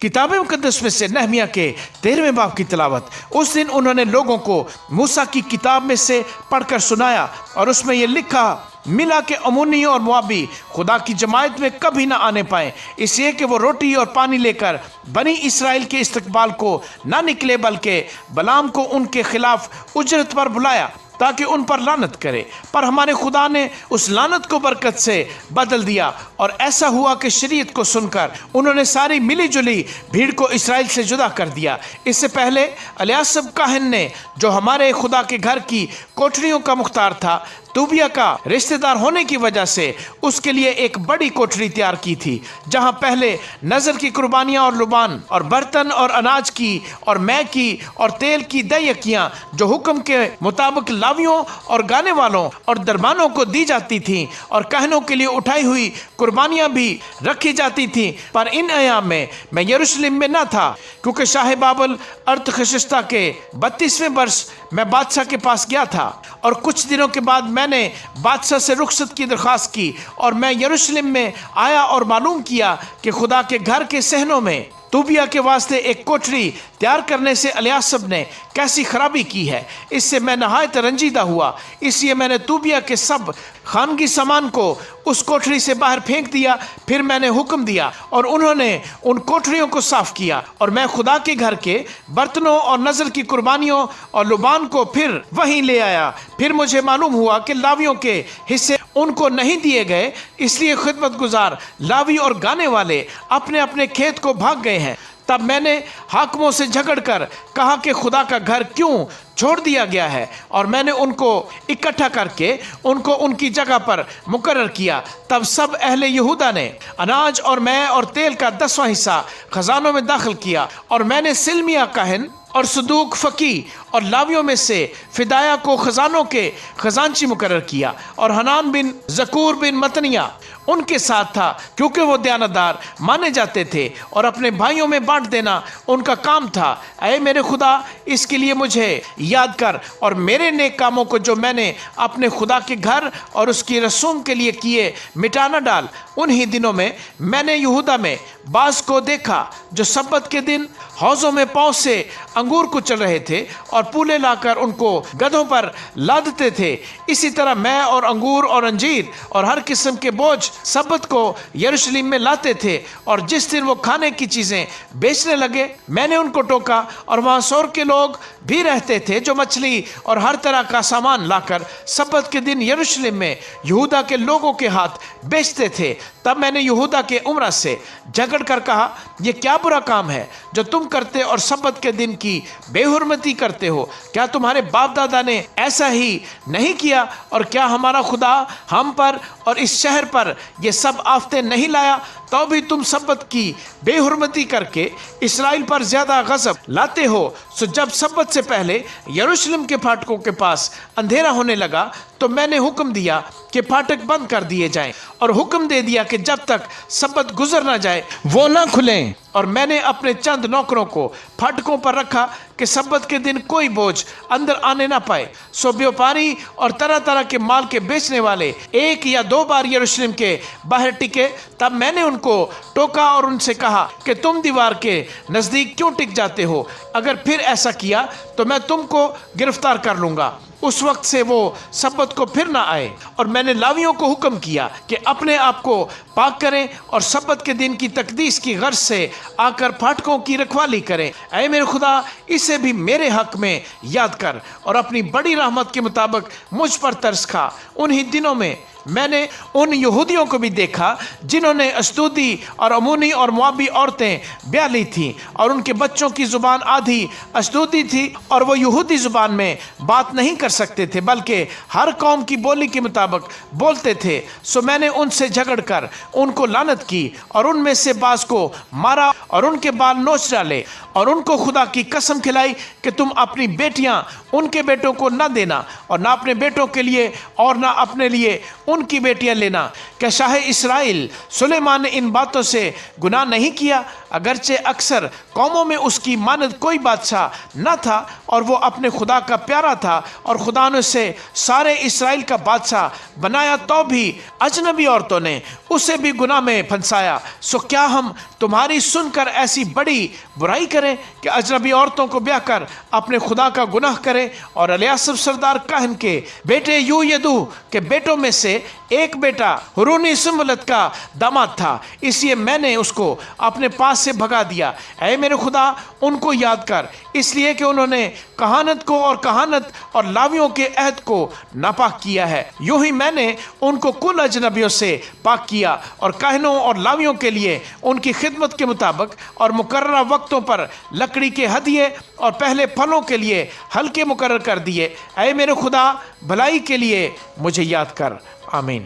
किताब मुकद्दस में से नहमिया के 13वें बाब की तिलावत। उस दिन उन्होंने लोगों को मूसा की किताब में से पढ़कर सुनाया और उसमें यह लिखा मिला कि अमोनी और मुआबी खुदा की जमायत में कभी ना आने पाए, इसलिए कि वो रोटी और पानी लेकर बनी इसराइल के इस्तकबाल को ना निकले, बल्कि बलाम को उनके खिलाफ उजरत पर बुलाया ताकि उन पर लानत करे। पर हमारे खुदा ने उस लानत को बरकत से बदल दिया और ऐसा हुआ कि शरीयत को सुनकर उन्होंने सारी मिली जुली भीड़ को इसराइल से जुदा कर दिया। इससे पहले एलियासिब काहिन ने, जो हमारे खुदा के घर की कोठरियों का मुख्तार था, तूबिया का रिश्तेदार होने की वजह से उसके लिए एक बड़ी कोठरी तैयार की थी, जहां पहले नजर की कुर्बानियां और लुबान और बर्तन और अनाज की और मै की और तेल की दयकियां जो हुक्म के मुताबिक लावियों और गाने वालों और दरबानों को दी जाती थीं और कहनों के लिए उठाई हुई कुर्बानियां भी रखी जाती थीं। पर इन अयाम में मैं यरूशलेम में न था, क्योंकि शाह बाबल अर्थखशिस्ता के 32वें वर्ष मैं बादशाह के पास गया था और कुछ दिनों के बाद मैंने बादशाह से रुखसत की दरख्वास्त की और मैं यरूशलेम में आया और मालूम किया कि खुदा के घर के सहनों में तूबिया के वास्ते एक कोठरी तैयार करने से एलियासिब ने कैसी खराबी की है। इससे मैं नहायत रंजीदा हुआ, इसलिए मैंने तूबिया के सब खानगी सामान को उस कोठरी से बाहर फेंक दिया। फिर मैंने हुक्म दिया और उन्होंने उन कोठरियों को साफ किया और मैं खुदा के घर के बर्तनों और नजर की कुर्बानियों और लुबान को फिर वहीं ले आया। फिर मुझे मालूम हुआ कि लावियों के हिस्से उनको नहीं दिए गए, इसलिए खिदमत गुजार लावी और गाने वाले अपने अपने खेत को भाग गए हैं। तब मैंने हाकिमों से झगड़कर कहा कि खुदा का घर क्यों छोड़ दिया गया है, और मैंने उनको इकट्ठा करके उनको उनकी जगह पर मुकर्रर किया। तब सब अहले यहूदा ने अनाज और मै और तेल का 10वां हिस्सा खजानों में दाखिल किया और मैंने सिलमिया काहिन और सदूक फकी और लावियों में से फिदाया को खजानों के खजांची मुकर्रर किया और हनान बिन जकूर बिन मतनिया उनके साथ था, क्योंकि वो दयानतदार माने जाते थे और अपने भाइयों में बांट देना उनका काम था। ऐ मेरे खुदा, इसके लिए मुझे याद कर और मेरे नेक कामों को जो मैंने अपने खुदा के घर और उसकी रसूम के लिए किए मिटा न डाल। उन्हीं दिनों में मैंने यहूदा में बास को देखा जो सब्बत के दिन हौजों में पाँव से अंगूर कुचल रहे थे और पूले लाकर उनको गधों पर लादते थे। इसी तरह मैं और अंगूर और अंजीर और हर किस्म के बोझ सब्बत को यरूशलेम में लाते थे, और जिस दिन वो खाने की चीज़ें बेचने लगे मैंने उनको टोका। और वहाँ सौर के लोग भी रहते थे जो मछली और हर तरह का सामान लाकर सब्बत के दिन यरूशलेम में यहूदा के लोगों के हाथ बेचते थे। तब मैंने यहूदा के उमरा से झगड़ कर कहा, यह क्या बुरा काम है जो तुम करते और सब्बत के दिन की बेहुरमती करते हो? क्या तुम्हारे बाप दादा ने ऐसा ही नहीं किया? और क्या हमारा खुदा हम पर और इस शहर पर ये सब आफतें नहीं लाया? तो भी तुम सब्बत की बेहुरमती करके इसराइल पर ज्यादा गजब लाते हो। सो जब सब्बत से पहले यरूशलेम के फाटकों के पास अंधेरा होने लगा तो मैंने हुक्म दिया कि फाटक बंद कर दिए जाएं और हुक्म दे दिया कि जब तक सब्बत गुजर ना जाए वो ना खुलें। और मैंने अपने चंद नौकरों को फाटकों पर रखा कि सब्बत के दिन कोई बोझ अंदर आने ना पाए। सो व्यापारी और तरह तरह के माल के बेचने वाले 1 या 2 बार यरूशलेम के बाहर टिके। तब मैंने उनको टोका और उनसे कहा कि तुम दीवार के नज़दीक क्यों टिक जाते हो? अगर फिर ऐसा किया तो मैं तुमको गिरफ्तार कर लूँगा। उस वक्त से वो सब्बत को फिर ना आए। और मैंने लावियों को हुक्म किया कि अपने आप को पाक करें और सब्बत के दिन की तकदीस की गर्ज से आकर फाटकों की रखवाली करें। ऐ मेरे खुदा, इसे भी मेरे हक में याद कर और अपनी बड़ी रहमत के मुताबिक मुझ पर तरस खा। उन्हीं दिनों में मैंने उन यहूदियों को भी देखा जिन्होंने अशदोदी और अमोनी और मुआबी औरतें ब्याह ली थीं, और उनके बच्चों की ज़ुबान आधी अशदोदी थी और वो यहूदी ज़ुबान में बात नहीं कर सकते थे, बल्कि हर कौम की बोली के मुताबिक बोलते थे। सो मैंने उनसे झगड़ कर उनको लानत की और उनमें से बास को मारा और उनके बाल नोच डाले और उनको खुदा की कसम खिलाई कि तुम अपनी बेटियां उनके बेटों को न देना और ना अपने बेटों के लिए और ना अपने लिए ان کی بیٹیاں لینا۔ کہ شاہ اسرائیل سلیمان نے ان باتوں سے گناہ نہیں کیا، اگرچہ اکثر قوموں میں اس کی مانند کوئی بادشاہ نہ تھا اور وہ اپنے خدا کا پیارا تھا، اور خدا نے اسے سارے اسرائیل کا بادشاہ بنایا، تو بھی اجنبی عورتوں نے اسے بھی گناہ میں پھنسایا۔ سو کیا ہم تمہاری سن کر ایسی بڑی برائی کریں کہ اجنبی عورتوں کو بیاہ کر اپنے خدا کا گناہ کریں؟ اور الیاسب سردار کاہن کے بیٹے یویدو کے بیٹوں میں سے ایک بیٹا ہرونی سنبلت کا داماد تھا، اس لیے میں نے اس کو اپنے پاس سے بھگا دیا۔ اے میرے خدا، ان کو یاد کر، اس لیے کہ انہوں نے کہانت کو اور لاویوں کے عہد کو ناپاک کیا ہے۔ یوں ہی میں نے ان کو کل اجنبیوں سے پاک کیا، اور کاہنوں اور لاویوں کے لیے ان کی خدمت کے مطابق اور مقررہ وقتوں پر لکڑی کے ہدیے اور پہلے پھلوں کے لیے حلقے مقرر کر دیے۔ اے میرے خدا، بھلائی کے لیے مجھے یاد کر۔ آمین۔